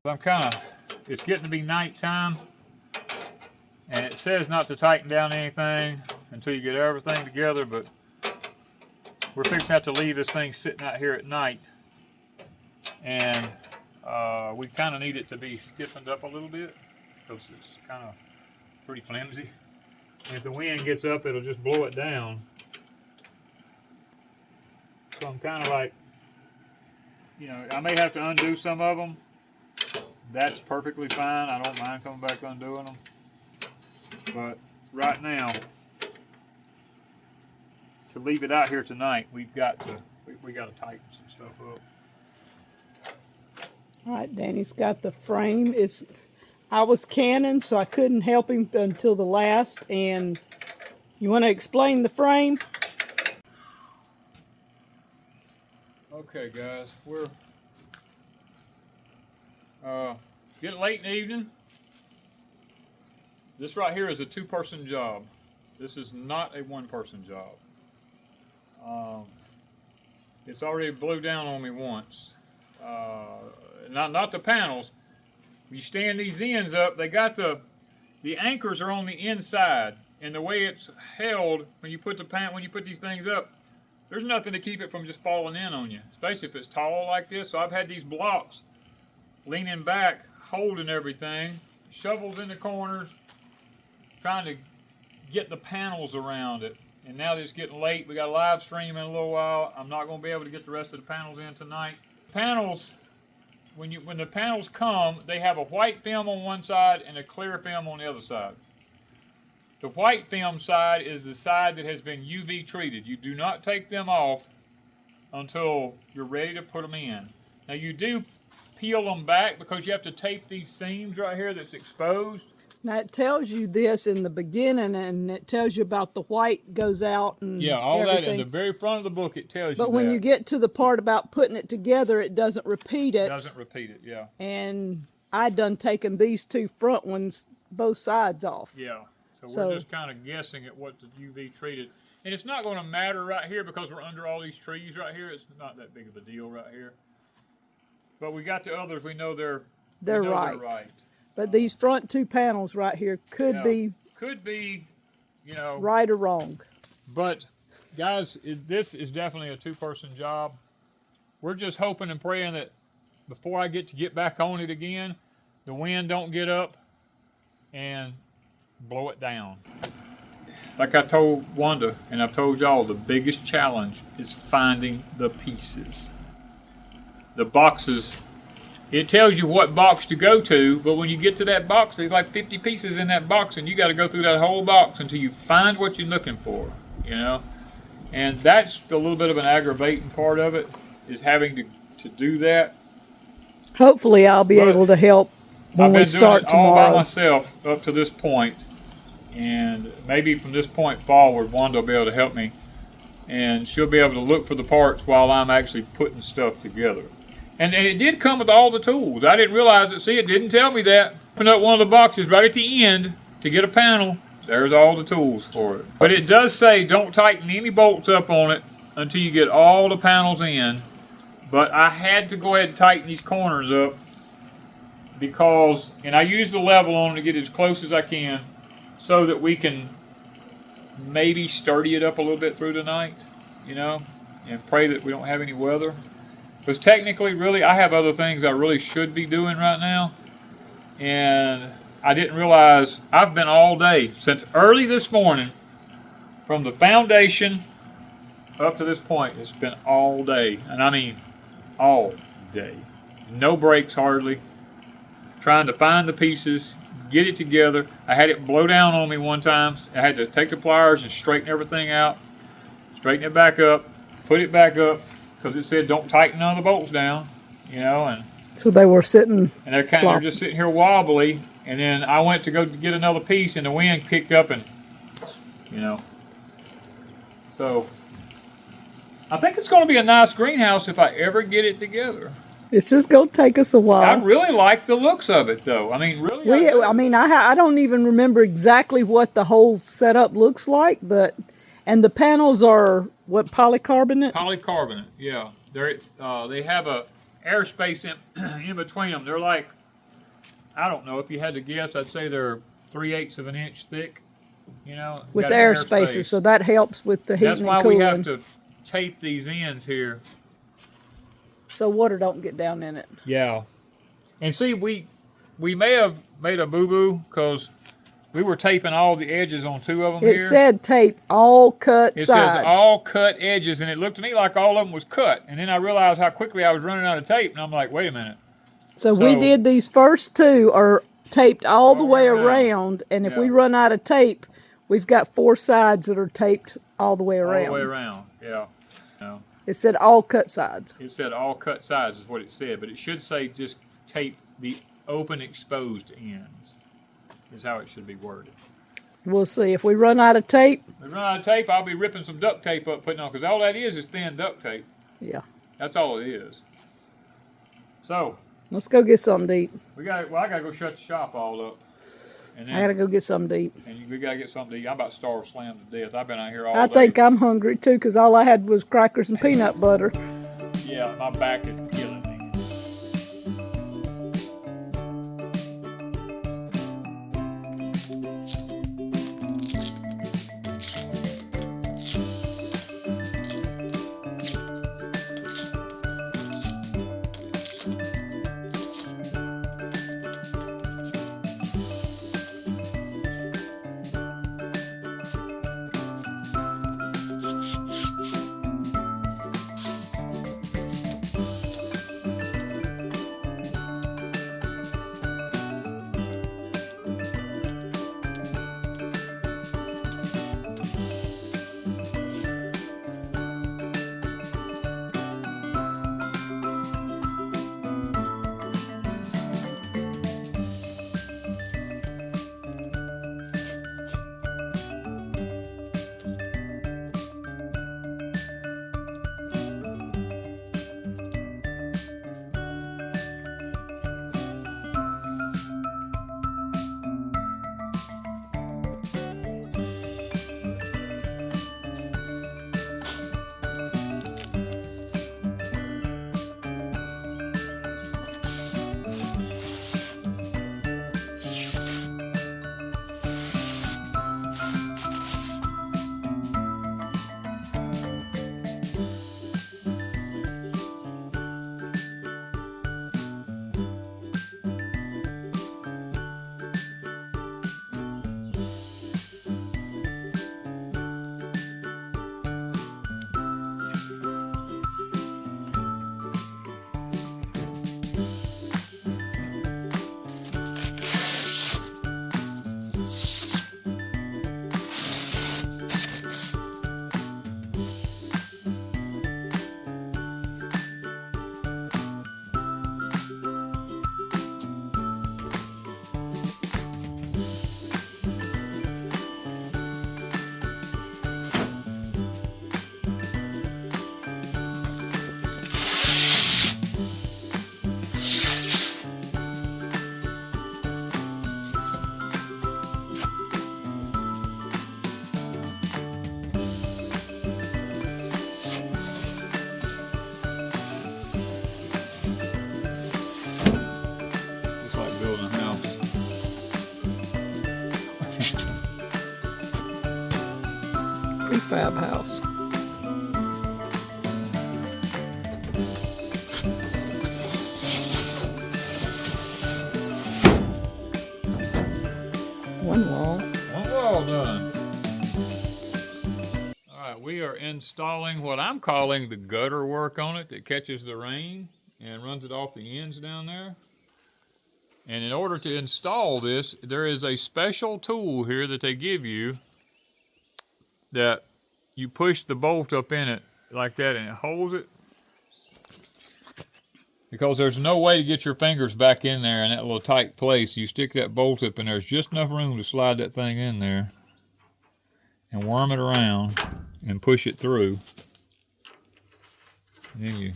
It's getting to be nighttime, and it says not to tighten down anything until you get everything together, but we're fixing to have to leave this thing sitting out here at night, and we kind of need it to be stiffened up a little bit because it's kind of pretty flimsy. And if the wind gets up, it'll just blow it down. So I'm kind of like, you know, I may have to undo some of them. That's perfectly fine. I don't mind coming back undoing them. But right now, to leave it out here tonight, we got to tighten some stuff up. All right, Danny's got the frame. I was canning, so I couldn't help him until the last. And you want to explain the frame? Okay, guys, we're getting late in the evening. This right here is a two-person job. This is not a one-person job. It's already blew down on me once. Not the panels. You stand these ends up, they got the anchors are on the inside, and the way it's held when you put these things up, there's nothing to keep it from just falling in on you, especially if it's tall like this. So I've had these blocks leaning back, holding everything, shovels in the corners, trying to get the panels around it. And now that it's getting late, we got a live stream in a little while. I'm not going to be able to get the rest of the panels in tonight. Panels, when the panels come, they have a white film on one side and a clear film on the other side. The white film side is the side that has been UV treated. You do not take them off until you're ready to put them in. Now you do peel them back because you have to tape these seams right here that's exposed. Now it tells you this in the beginning, and it tells you about the white goes out and yeah, all everything. That in the very front of the book it tells you. But when you get to the part about putting it together, it doesn't repeat it. It doesn't repeat it, yeah. And I done taken these two front ones, both sides off. Yeah. So we're just kind of guessing at what the UV treated. And it's not going to matter right here because we're under all these trees right here. It's not that big of a deal right here. But we got the others. We know they're right. But these front two panels right here could be, you know, right or wrong. But guys, this is definitely a two-person job. We're just hoping and praying that before I get back on it again, the wind don't get up and blow it down. Like I told Wanda, and I've told y'all, the biggest challenge is finding the pieces. The boxes, it tells you what box to go to, but when you get to that box, there's like 50 pieces in that box, and you got to go through that whole box until you find what you're looking for, you know? And that's a little bit of an aggravating part of it, is having to do that. Hopefully I'll be able to help when we start tomorrow. I've been doing it all by myself up to this point, and maybe from this point forward, Wanda will be able to help me, and she'll be able to look for the parts while I'm actually putting stuff together. And it did come with all the tools. I didn't realize it. See, it didn't tell me that. Open up one of the boxes right at the end to get a panel. There's all the tools for it. But it does say don't tighten any bolts up on it until you get all the panels in. But I had to go ahead and tighten these corners up because, and I use the level on it to get as close as I can so that we can maybe sturdy it up a little bit through the night, you know, and pray that we don't have any weather. Because technically, really, I have other things I really should be doing right now. And I didn't realize I've been all day, since early this morning, from the foundation up to this point, it's been all day. And I mean, all day. No breaks hardly. Trying to find the pieces, get it together. I had it blow down on me one time. I had to take the pliers and straighten everything out. Straighten it back up. Put it back up. Because it said don't tighten none of the bolts down, you know, and so they were sitting, and they're just sitting here wobbly. And then I went to go get another piece, and the wind picked up, and you know, so I think it's going to be a nice greenhouse if I ever get it together. It's just going to take us a while. I really like the looks of it, though. I mean, really. I don't even remember exactly what the whole setup looks like, but. And the panels are, what, polycarbonate? Polycarbonate, yeah. They have a airspace in between them. They're like I don't know, if you had to guess, I'd say they're 3/8 of an inch thick. You know, With got air spaces, so that helps with the heating That's and why cooling. we have to tape these ends here. So water don't get down in it. Yeah. And see, we may have made a boo-boo because we were taping all the edges on 2 of them It here. said tape all cut It sides. says all cut edges, and it looked to me like all of them was cut. And then I realized how quickly I was running out of tape, and I'm like, wait a minute. So we did these first 2 are taped all the way around, and if we run out of tape, we've got 4 sides that are taped all the way around. All the way around, yeah. It said all cut sides. It said all cut sides is what it said, but it should say just tape the open exposed ends is how it should be worded. We'll see. If we run out of tape. If we run out of tape, I'll be ripping some duct tape up, putting on, because all that is thin duct tape. Yeah. That's all it is. So. Let's go get something to eat. I gotta go shut the shop all up. And then, I gotta go get something to eat. And we gotta get something to eat. I'm about to starve slam to death. I've been out here all day. I think I'm hungry too, because all I had was crackers and peanut butter. Yeah, my back is killing me. Prefab house. One wall. One wall done. All right, we are installing what I'm calling the gutter work on it that catches the rain and runs it off the ends down there. And in order to install this, there is a special tool here that they give you that you push the bolt up in it like that and it holds it. Because there's no way to get your fingers back in there in that little tight place. You stick that bolt up and there's just enough room to slide that thing in there and worm it around and push it through. And then you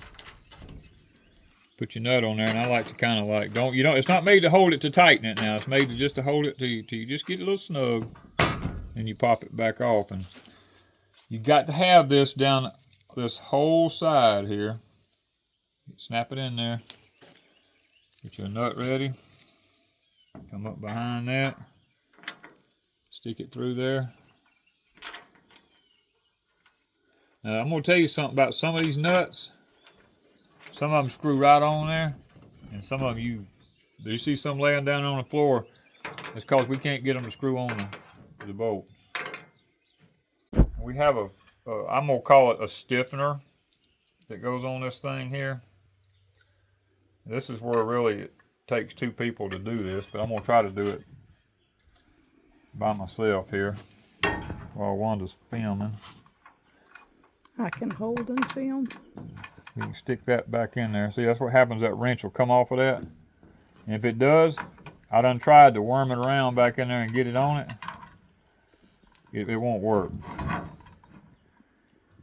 put your nut on there, and I like to kind of like, it's not made to hold it to tighten it now. It's made to just to hold it till you just get a little snug, and you pop it back off. And you got to have this down this whole side here. Snap it in there. Get your nut ready. Come up behind that. Stick it through there. Now I'm going to tell you something about some of these nuts. Some of them screw right on there. And some of them do you see some laying down on the floor? It's because we can't get them to screw on the bolt. We have I'm going to call it a stiffener that goes on this thing here. This is where really it takes two people to do this, but I'm going to try to do it by myself here while Wanda's filming. I can hold and film. You can stick that back in there. See, that's what happens. That wrench will come off of that. And if it does, I done tried to worm it around back in there and get it on it. It won't work.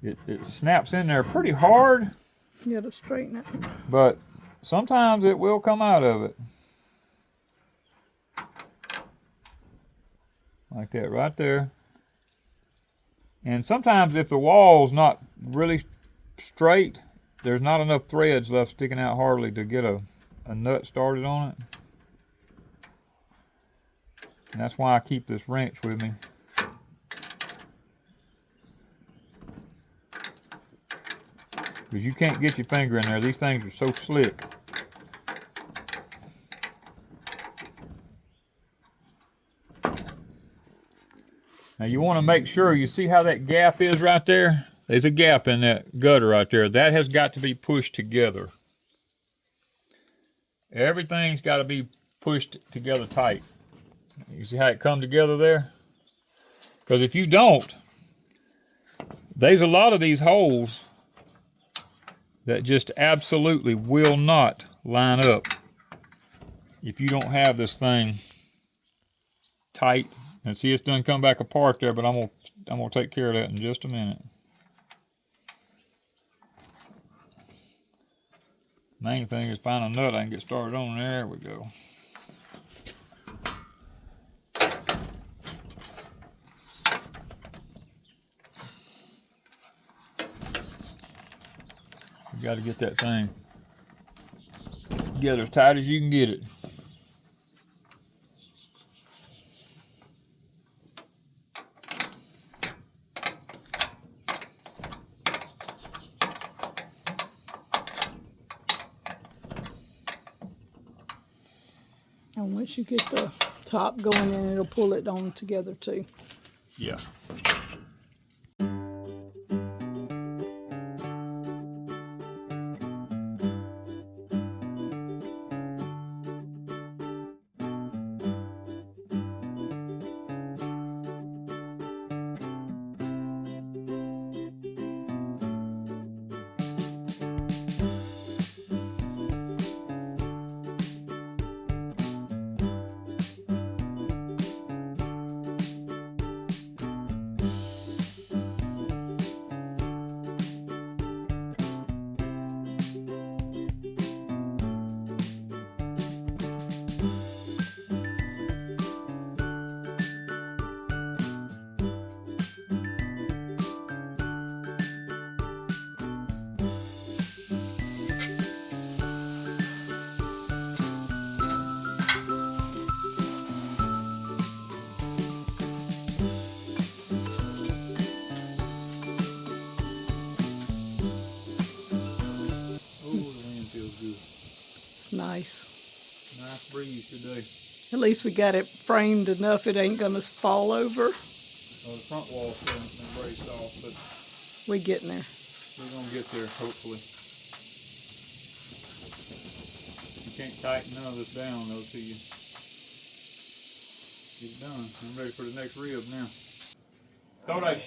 It snaps in there pretty hard. You gotta straighten it. But sometimes it will come out of it. Like that right there. And sometimes if the wall's not really straight, there's not enough threads left sticking out hardly to get a nut started on it. And that's why I keep this wrench with me. Because you can't get your finger in there. These things are so slick. Now you want to make sure, you see how that gap is right there? There's a gap in that gutter right there. That has got to be pushed together. Everything's got to be pushed together tight. You see how it come together there? Because if you don't, there's a lot of these holes that just absolutely will not line up if you don't have this thing tight. And see, it's done come back apart there, but I'm gonna take care of that in just a minute. Main thing is find a nut I can get started on. There we go. You got to get that thing together as tight as you can get it. And once you get the top going in, it'll pull it on together too. Yeah. Nice. Nice breeze today. At least we got it framed enough it ain't gonna fall over. Well, the front wall still hasn't been braced off, but We getting there. we're gonna get there hopefully. You can't tighten none of this down though till you get it done. I'm ready for the next rib now. Thought I'd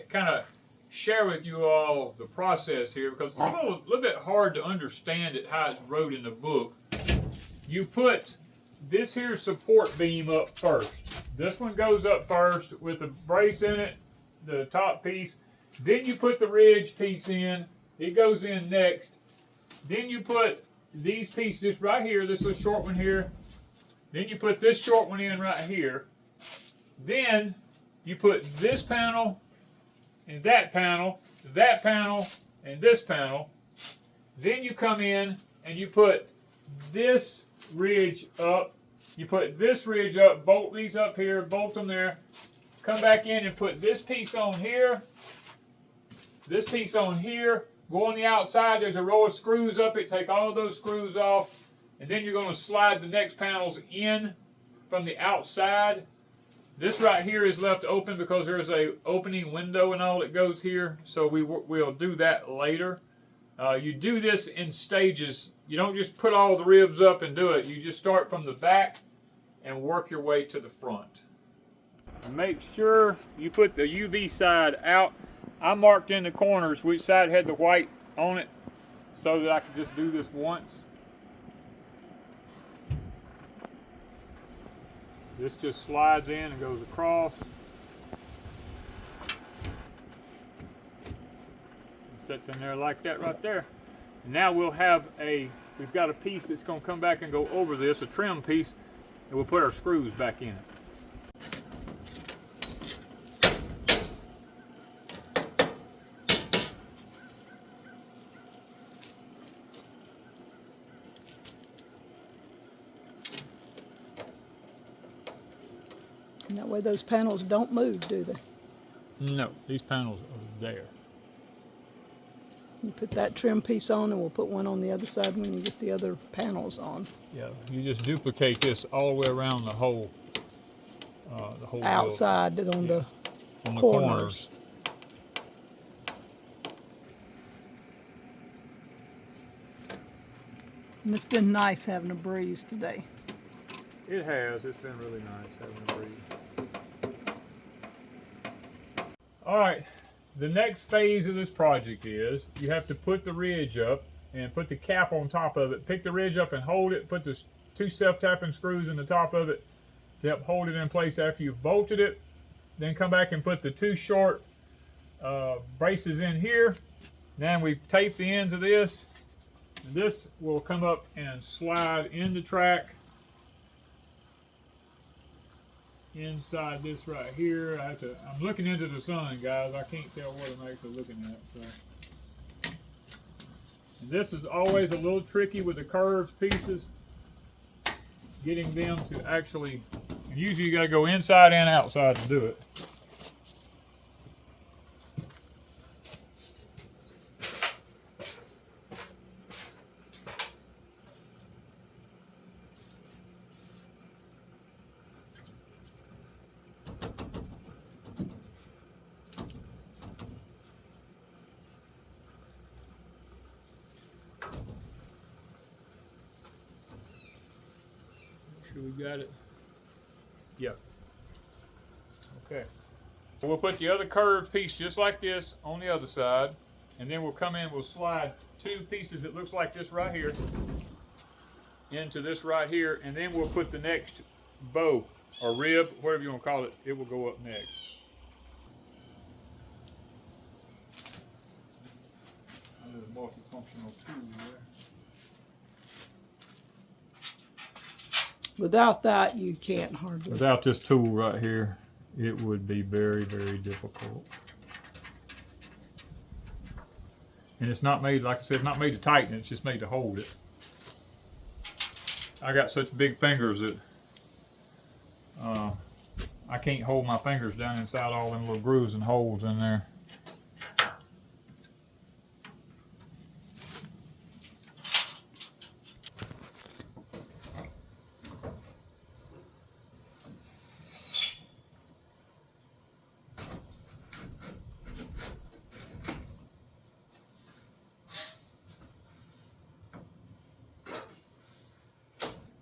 kind of share with you all the process here because it's a little bit hard to understand it how it's wrote in the book. You put this here support beam up first. This one goes up first with the brace in it, the top piece. Then you put the ridge piece in. It goes in next. Then you put these pieces right here, this little short one here. Then you put this short one in right here. Then you put this panel and that panel, and this panel. Then you come in and you put this ridge up You put this ridge up, bolt these up here, bolt them there. Come back in and put this piece on here. This piece on here. Go on the outside. There's a row of screws up it. Take all of those screws off. And then you're going to slide the next panels in from the outside. This right here is left open because there's a opening window and all that goes here. So we'll do that later. You do this in stages. You don't just put all the ribs up and do it. You just start from the back and work your way to the front. Make sure you put the UV side out. I marked in the corners which side had the white on it so that I could just do this once. This just slides in and goes across. Sits in there like that right there. And now we'll have we've got a piece that's going to come back and go over this, a trim piece, and we'll put our screws back in it. And that way those panels don't move, do they? No, these panels are there. You put that trim piece on, and we'll put one on the other side when you get the other panels on. Yeah, you just duplicate this all the way around the whole outside building. on the corners. And it's been nice having a breeze today. It has. It's been really nice having a breeze. All right. The next phase of this project is you have to put the ridge up and put the cap on top of it. Pick the ridge up and hold it. Put the 2 self-tapping screws in the top of it to help hold it in place after you've bolted it. Then come back and put the 2 short braces in here. Now we've taped the ends of this. And this will come up and slide in the track. Inside this right here, I'm looking into the sun, guys. I can't tell what I'm actually looking at. So. And this is always a little tricky with the curved pieces, getting them to actually, usually you got to go inside and outside to do it. We got it. Yeah. Okay. So we'll put the other curved piece just like this on the other side, and then we'll come in, we'll slide 2 pieces that looks like this right here into this right here, and then we'll put the next bow or rib, whatever you want to call it, it will go up next. There's a multifunctional tool there. Without that, you can't hardly. Without this tool right here, it would be very, very difficult. And it's not made, like I said, it's not made to tighten it, it's just made to hold it. I got such big fingers that I can't hold my fingers down inside all them little grooves and holes in there.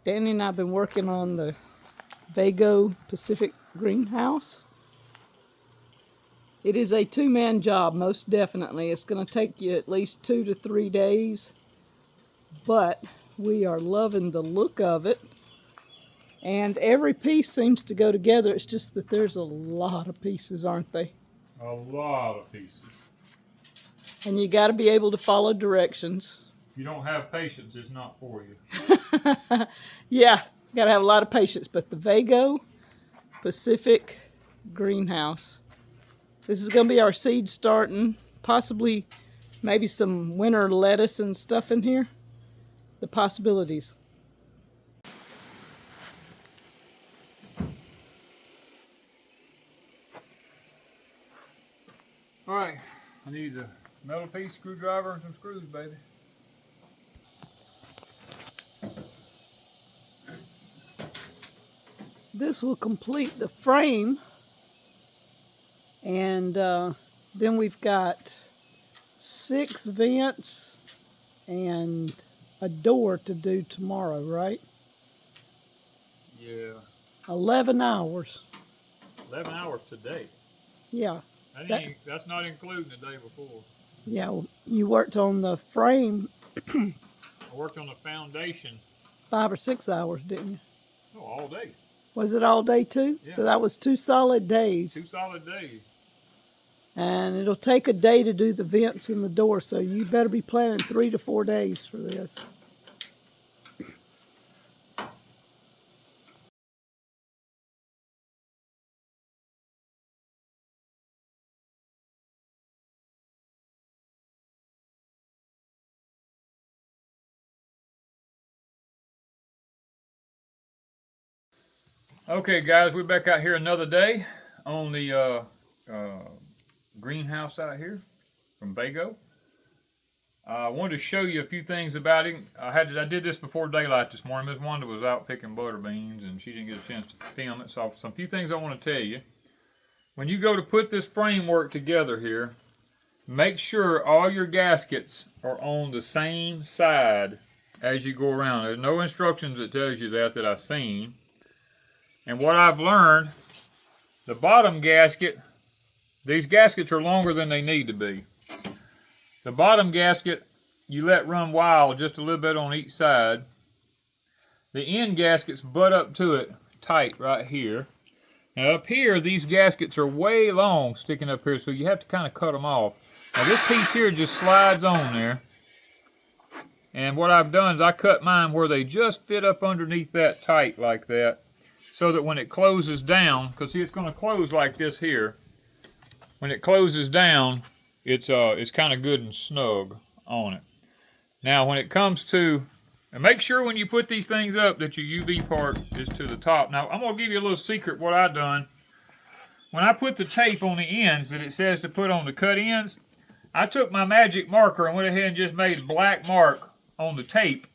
Danny and I have been working on the VEGO Pacific greenhouse. It is a 2-man job, most definitely. It's going to take you at least 2 to 3 days, but we are loving the look of it. And every piece seems to go together. It's just that there's a lot of pieces, aren't they? A lot of pieces. And you got to be able to follow directions. If you don't have patience, it's not for you. Yeah, got to have a lot of patience. But the VEGO Pacific greenhouse. This is going to be our seed starting. Possibly maybe some winter lettuce and stuff in here. The possibilities. Alright, I need a metal piece, screwdriver, and some screws, baby. This will complete the frame, and then we've got 6 vents and a door to do tomorrow, right? Yeah. 11 hours. 11 hours today. Yeah. That's not including the day before. Yeah, you worked on the frame. I worked on the foundation. 5 or 6 hours, didn't you? Oh, all day. Was it all day too? Yeah. So that was 2 solid days. 2 solid days. And it'll take a day to do the vents and the door, so you better be planning 3 to 4 days for this. Okay, guys, we're back out here another day on the greenhouse out here from VEGO. I wanted to show you a few things about it. I did this before daylight this morning. Miss Wanda was out picking butter beans and she didn't get a chance to film it. So some few things I want to tell you. When you go to put this framework together here, make sure all your gaskets are on the same side as you go around. There's no instructions that tells you that I've seen. And what I've learned, the bottom gasket, these gaskets are longer than they need to be. The bottom gasket, you let run wild just a little bit on each side. The end gaskets butt up to it tight right here. Now up here, these gaskets are way long sticking up here, so you have to kind of cut them off. Now this piece here just slides on there. And what I've done is I cut mine where they just fit up underneath that tight like that, so that when it closes down, because see, it's going to close like this here. When it closes down, it's kind of good and snug on it. Now when it comes to, and make sure when you put these things up that your UV part is to the top. Now I'm going to give you a little secret what I've done. When I put the tape on the ends that it says to put on the cut ends, I took my magic marker and went ahead and just made a black mark on the tape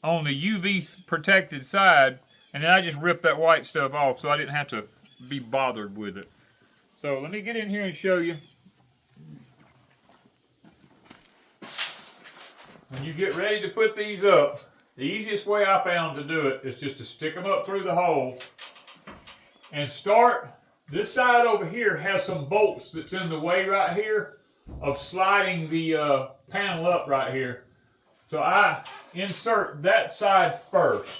on the UV protected side. And then I just ripped that white stuff off so I didn't have to be bothered with it. So let me get in here and show you. When you get ready to put these up, the easiest way I found to do it is just to stick them up through the hole and start. This side over here has some bolts that's in the way right here of sliding the panel up right here. So I insert that side first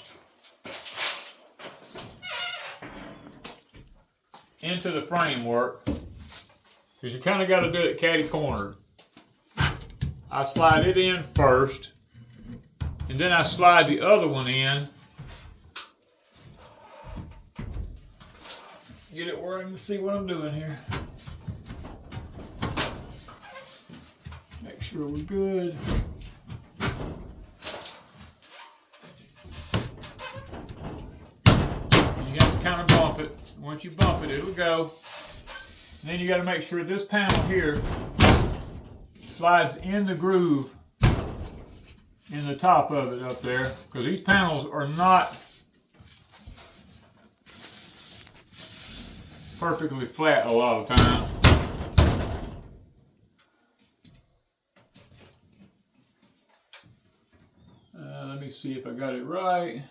into the framework, because you kind of got to do it catty cornered. I slide it in first, and then I slide the other one in. Get it where I can see what I'm doing here. Make sure we're good. You got to kind of bump it. Once you bump it, it'll go. And then you got to make sure this panel here slides in the groove in the top of it up there, because these panels are not perfectly flat a lot of times. Let me see if I got it right.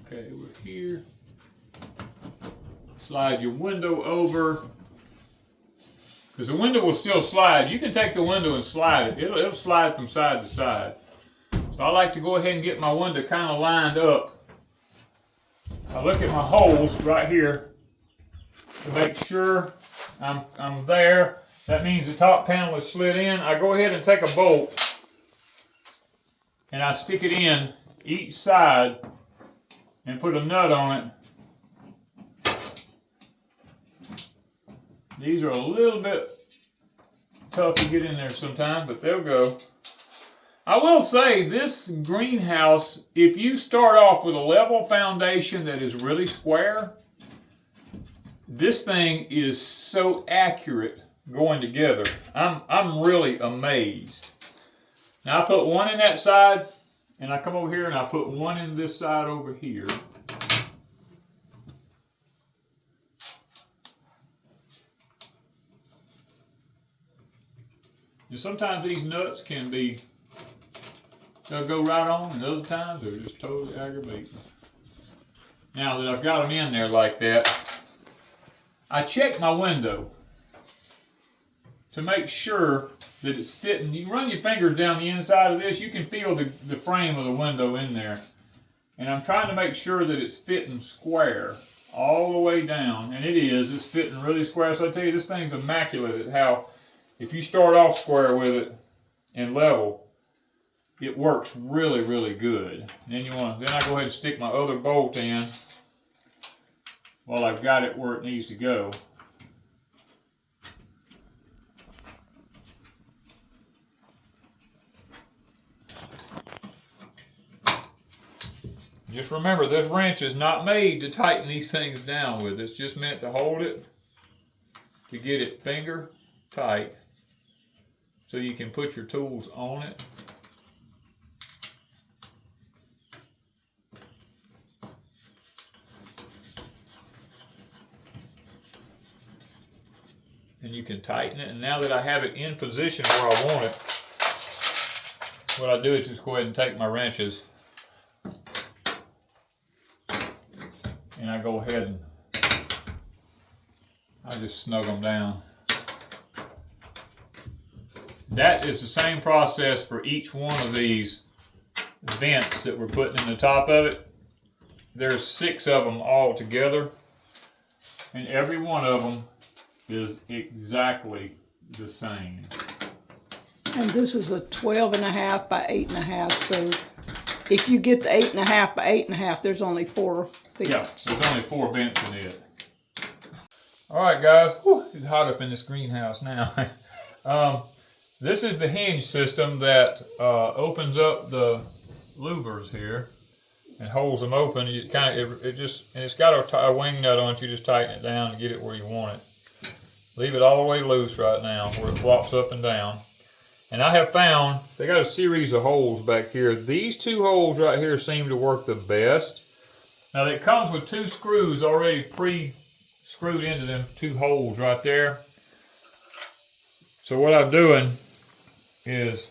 Okay, we're here. Slide your window over, because the window will still slide. You can take the window and slide it. It'll slide from side to side. So I like to go ahead and get my window kind of lined up. I look at my holes right here to make sure I'm there. That means the top panel is slid in. I go ahead and take a bolt and I stick it in each side and put a nut on it. These are a little bit tough to get in there sometimes, but they'll go. I will say this greenhouse, if you start off with a level foundation that is really square, this thing is so accurate going together. I'm really amazed. Now I put one in that side, and I come over here and I put one in this side over here. And sometimes these nuts can be, they'll go right on, and other times they're just totally aggravating. Now that I've got them in there like that, I check my window to make sure that it's fitting. You run your fingers down the inside of this, you can feel the frame of the window in there. And I'm trying to make sure that it's fitting square all the way down. And it is, it's fitting really square. So I tell you, this thing's immaculate at how, if you start off square with it and level, it works really, really good. And then then I go ahead and stick my other bolt in while I've got it where it needs to go. Just remember, this wrench is not made to tighten these things down with. It's just meant to hold it, to get it finger tight, so you can put your tools on it. And you can tighten it. And now that I have it in position where I want it, what I do is just go ahead and take my wrenches and I go ahead and I just snug them down. That is the same process for each one of these vents that we're putting in the top of it. There's 6 of them all together, and every one of them is exactly the same. And this is a 12.5 by 8.5, so if you get the 8.5 by 8.5, there's only 4 vents. Yeah, there's only 4 vents in it. Alright guys, whew, it's hot up in this greenhouse now. This is the hinge system that opens up the louvers here and holds them open. It it's got a wing nut on it. You just tighten it down and get it where you want it. Leave it all the way loose right now where it flops up and down. And I have found they got a series of holes back here. These 2 holes right here seem to work the best. Now it comes with 2 screws already pre-screwed into them 2 holes right there. So what I'm doing is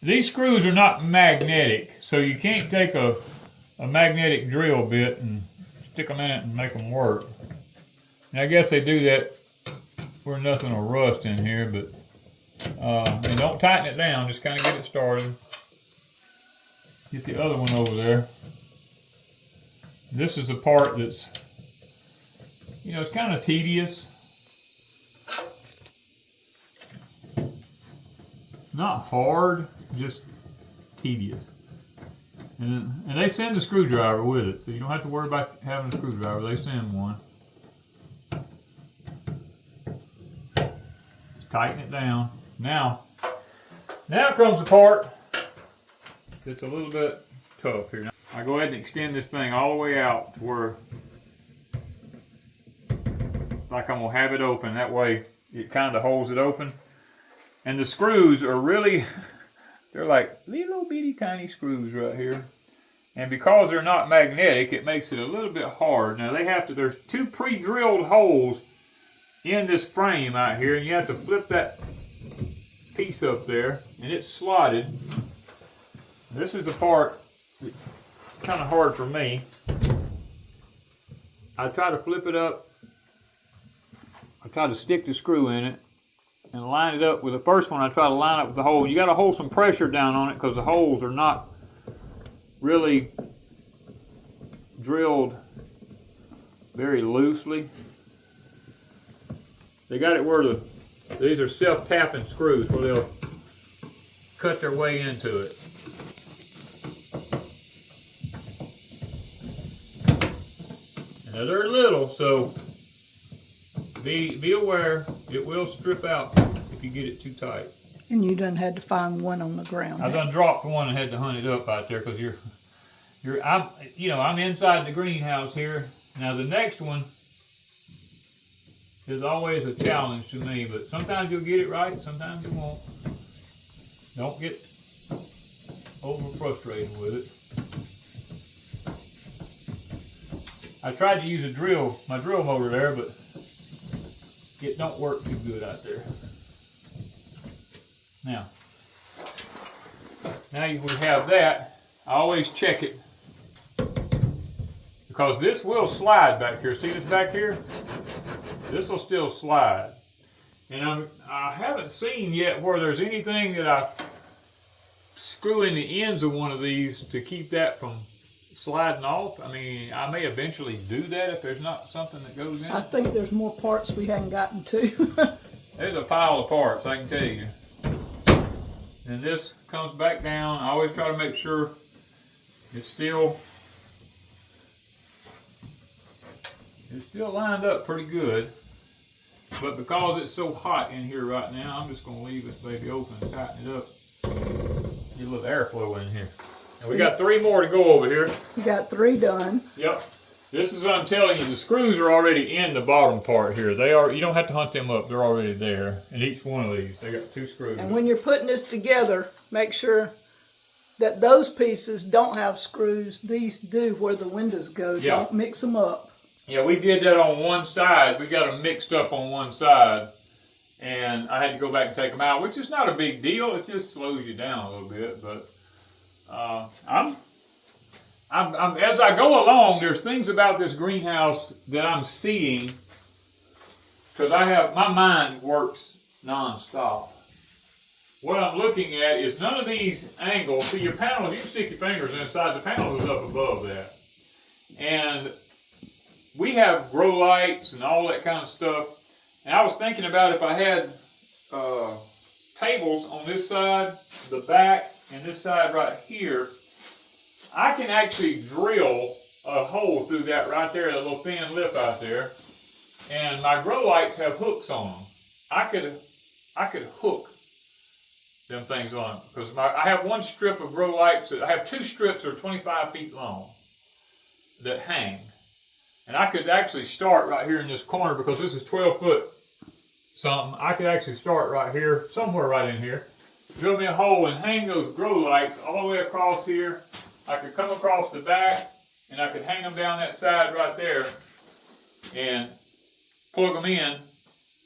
these screws are not magnetic, so you can't take a magnetic drill bit and stick them in it and make them work. And I guess they do that where nothing will rust in here, but and don't tighten it down, just kind of get it started. Get the other one over there. This is the part that's, it's kind of tedious. Not hard, just tedious. And they send a screwdriver with it, so you don't have to worry about having a screwdriver. They send one. Just tighten it down. Now comes the part that's a little bit tough here. I go ahead and extend this thing all the way out to where, like I'm gonna have it open. That way it kind of holds it open. And the screws are really, they're like little bitty tiny screws right here. And because they're not magnetic, it makes it a little bit hard. Now there's 2 pre-drilled holes in this frame out here, and you have to flip that piece up there, and it's slotted. This is the part that's kind of hard for me. I try to flip it up. I try to stick the screw in it and line it up with the first one. I try to line up with the hole. You got to hold some pressure down on it because the holes are not really drilled very loosely. They got it where these are self-tapping screws where they'll cut their way into it. Now they're little, so be aware it will strip out if you get it too tight. And you done had to find one on the ground. I done dropped one and had to hunt it up out there because I'm inside the greenhouse here. Now the next one is always a challenge to me, but sometimes you'll get it right, sometimes you won't. Don't get over frustrated with it. I tried to use my drill motor there, but it don't work too good out there. Now we have that. I always check it because this will slide back here. See this back here? This will still slide. And I haven't seen yet where there's anything that I screw in the ends of one of these to keep that from sliding off. I mean, I may eventually do that if there's not something that goes in. I think there's more parts we haven't gotten to. There's a pile of parts, I can tell you. And this comes back down. I always try to make sure it's still lined up pretty good. But because it's so hot in here right now, I'm just going to leave this baby open and tighten it up. Get a little airflow in here. And we got 3 more to go over here. We got 3 done. Yep. This is what I'm telling you. The screws are already in the bottom part here. They are. You don't have to hunt them up. They're already there. And each one of these, they got 2 screws. And when you're putting this together, make sure that those pieces don't have screws. These do where the windows go. Yeah. Don't mix them up. Yeah, we did that on one side. We got them mixed up on one side. And I had to go back and take them out, which is not a big deal. It just slows you down a little bit. But I'm as I go along, there's things about this greenhouse that I'm seeing, because my mind works non-stop. What I'm looking at is none of these angles. See, your panels, you can stick your fingers inside. The panels is up above that. And we have grow lights and all that kind of stuff. And I was thinking about if I had tables on this side, the back, and this side right here, I can actually drill a hole through that right there, that little thin lip out there. And my grow lights have hooks on them. I could hook them things on them, because I have one strip of grow lights. I have 2 strips that are 25 feet long that hang. And I could actually start right here in this corner, because this is 12 foot something. I could actually start right here, somewhere right in here, drill me a hole and hang those grow lights all the way across here. I could come across the back and I could hang them down that side right there and plug them in,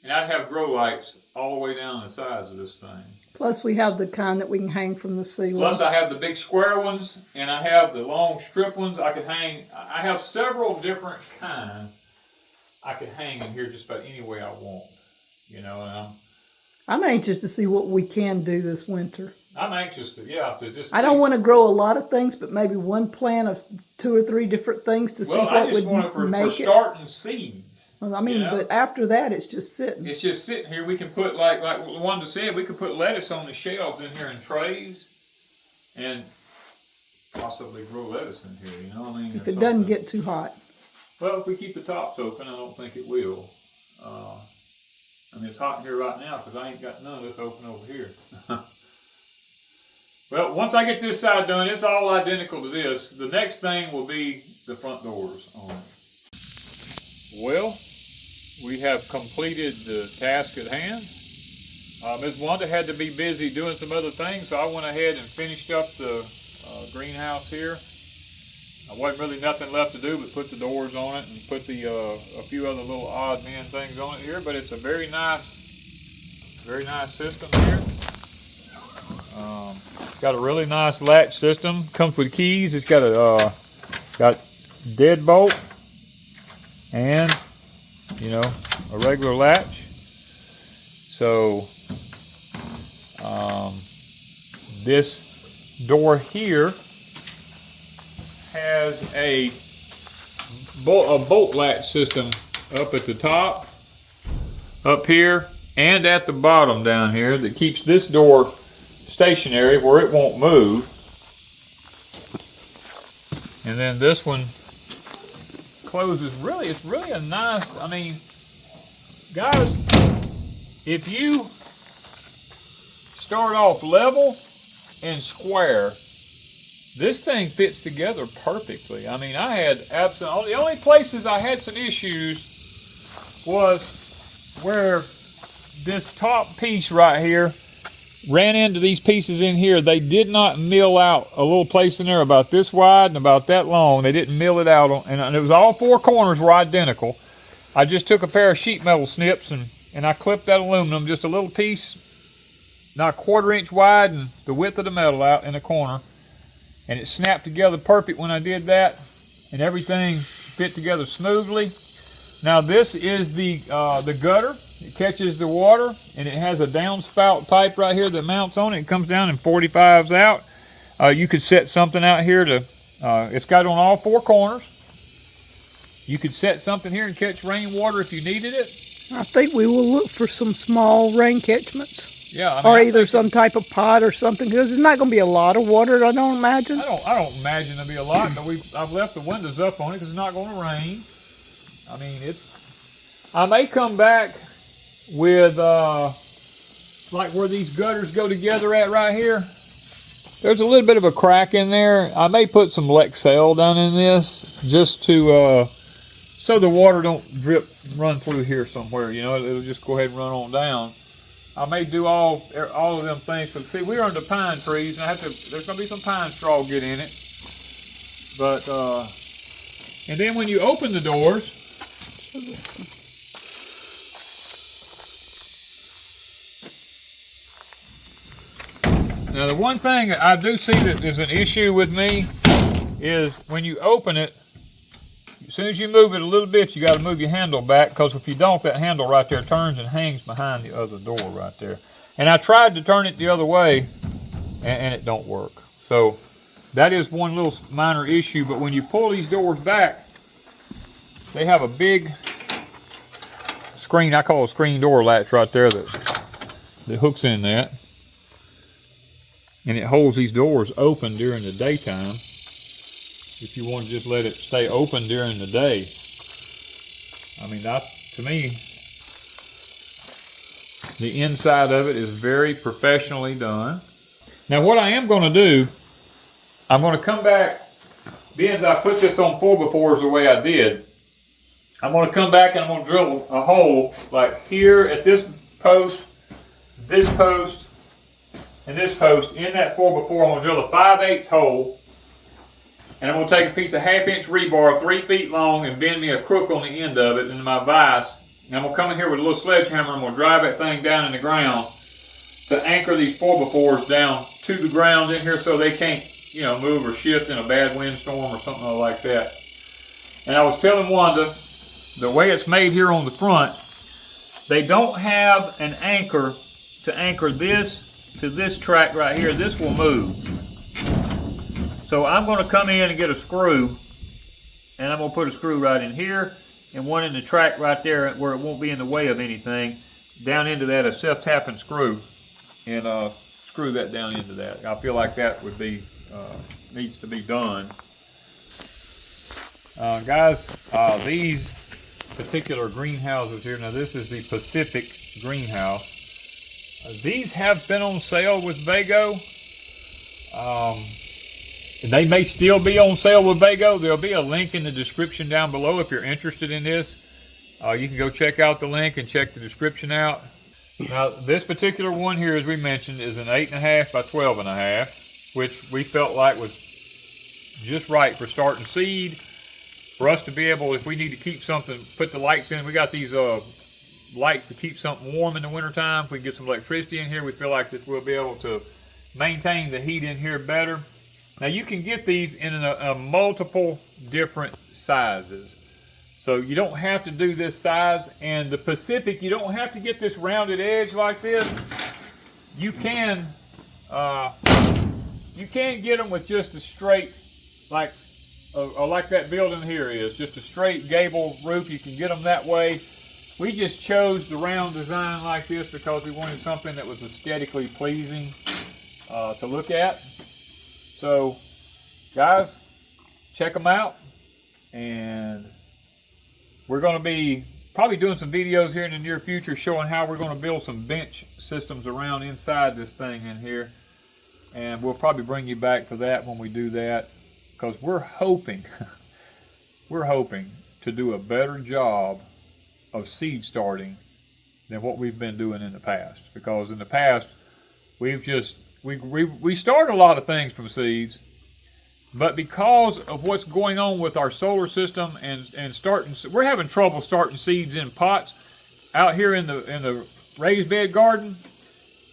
and I'd have grow lights all the way down the sides of this thing. Plus we have the kind that we can hang from the ceiling. Plus I have the big square ones, and I have the long strip ones I could hang. I have several different kinds I could hang in here just about any way I want. You know, and I'm anxious to see what we can do this winter. I'm anxious to just. I don't want to grow a lot of things, but maybe one plant of 2 or 3 different things to see what would make it. I just want it for starting seeds. Well, I mean, you know? But after that, it's just sitting. It's just sitting here. We can put, like Wanda said, we could put lettuce on the shelves in here in trays, and possibly grow lettuce in here. You know what I mean? If it doesn't get too hot. Well, if we keep the tops open, I don't think it will. I mean, it's hot in here right now because I ain't got none of this open over here. Well, once I get this side done, it's all identical to this. The next thing will be the front doors on it. Well, we have completed the task at hand. Ms. Wanda had to be busy doing some other things, so I went ahead and finished up the greenhouse here. There wasn't really nothing left to do but put the doors on it and put the a few other little odd man things on it here, but it's a very nice system here. Got a really nice latch system. Comes with keys. It's got a got deadbolt and, you know, a regular latch. So this door here has a bolt latch system up at the top, up here, and at the bottom down here that keeps this door stationary where it won't move. And then this one closes. Really, it's really a nice, I mean, guys, if you start off level and square, this thing fits together perfectly. I mean, I had absolutely, the only places I had some issues was where this top piece right here ran into these pieces in here. They did not mill out a little place in there about this wide and about that long. They didn't mill it out, and it was all four corners were identical. I just took a pair of sheet metal snips and I clipped that aluminum, just a little piece, not a 1/4 inch wide, and the width of the metal out in the corner. And it snapped together perfect when I did that, and everything fit together smoothly. Now this is the gutter. It catches the water, and it has a downspout pipe right here that mounts on it. It comes down and 45s out. You could set something out here to, it's got on all four corners. You could set something here and catch rainwater if you needed it. I think we will look for some small rain catchments. Yeah, I mean, or either some type of pot or something, because it's not going to be a lot of water, I don't imagine. I don't imagine there'll be a lot, but I've left the windows up on it because it's not going to rain. I mean, I may come back with, like where these gutters go together at right here. There's a little bit of a crack in there. I may put some Lexel down in this just to, so the water don't run through here somewhere, you know, it'll just go ahead and run on down. I may do all of them things, but see, we're under pine trees, and there's going to be some pine straw get in it. But, and then when you open the doors, now the one thing I do see that is an issue with me is when you open it, as soon as you move it a little bit, you got to move your handle back, because if you don't, that handle right there turns and hangs behind the other door right there. And I tried to turn it the other way, and it don't work. So that is one little minor issue. But when you pull these doors back, they have a big screen, I call it a screen door latch right there that hooks in that. And it holds these doors open during the daytime, if you want to just let it stay open during the day. I mean, to me, the inside of it is very professionally done. Now what I am going to do, I'm going to come back, being as I put this on 4x4s the way I did, I'm going to come back and I'm going to drill a hole like here at this post, and this post. In that 4x4, I'm going to drill a 5/8 hole. And I'm going to take a piece of 1/2 inch rebar 3 feet long and bend me a crook on the end of it into my vise. And I'm going to come in here with a little sledgehammer. I'm going to drive that thing down in the ground to anchor these 4x4s down to the ground in here so they can't, you know, move or shift in a bad windstorm or something like that. And I was telling Wanda, the way it's made here on the front, they don't have an anchor to anchor this to this track right here. This will move. So I'm going to come in and get a screw, and I'm going to put a screw right in here and one in the track right there where it won't be in the way of anything, down into that, a self-tapping screw, and screw that down into that. I feel like that would be, needs to be done. Guys, these particular greenhouses here, now this is the Pacific greenhouse. These have been on sale with VEGO. They may still be on sale with VEGO. There'll be a link in the description down below if you're interested in this. You can go check out the link and check the description out. Now, this particular one here, as we mentioned, is an 8.5 by 12.5, which we felt like was just right for starting seed. For us to be able, if we need to keep something, put the lights in. We got these lights to keep something warm in the wintertime. If we can get some electricity in here, we feel like that we'll be able to maintain the heat in here better. Now you can get these in a multiple different sizes. So you don't have to do this size. And the Pacific, you don't have to get this rounded edge like this. You can get them with just a straight, like that building here is, just a straight gable roof. You can get them that way. We just chose the round design like this because we wanted something that was aesthetically pleasing to look at. So, guys, check them out. And we're going to be probably doing some videos here in the near future showing how we're going to build some bench systems around inside this thing in here. And we'll probably bring you back for that when we do that, because we're hoping to do a better job of seed starting than what we've been doing in the past. Because in the past, we've just, we started a lot of things from seeds, but because of what's going on with our solar system and starting, we're having trouble starting seeds in pots out here in the raised bed garden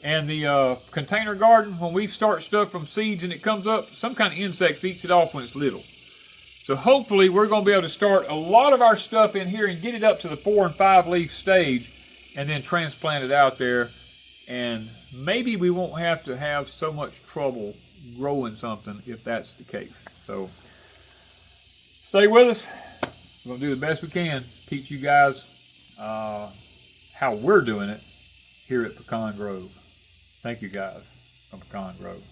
and the container garden. When we start stuff from seeds and it comes up, some kind of insects eats it off when it's little. So hopefully we're going to be able to start a lot of our stuff in here and get it up to the 4 and 5 leaf stage and then transplant it out there. And maybe we won't have to have so much trouble growing something if that's the case. So stay with us. We're going to do the best we can. Teach you guys how we're doing it here at Pecan Grove. Thank you guys from Pecan Grove.